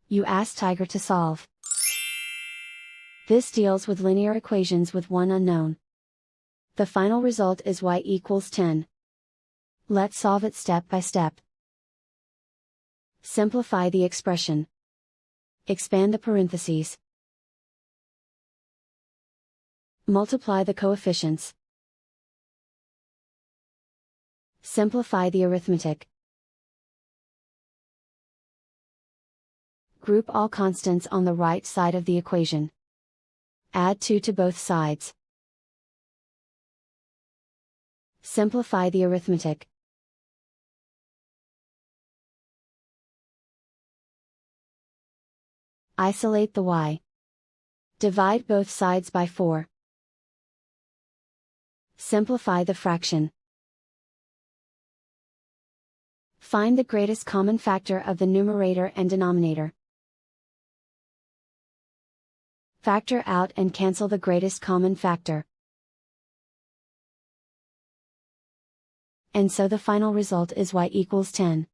You ask Tiger to solve. This deals with linear equations with one unknown. The final result is y equals 10. Let's solve it step by step. Simplify the expression. Expand the parentheses. Multiply the coefficients. Simplify the arithmetic. Group all constants on the right side of the equation. Add 2 to both sides. Simplify the arithmetic. Isolate the y. Divide both sides by 4. Simplify the fraction. Find the greatest common factor of the numerator and denominator. Factor out and cancel the greatest common factor. And so the final result is y equals 10.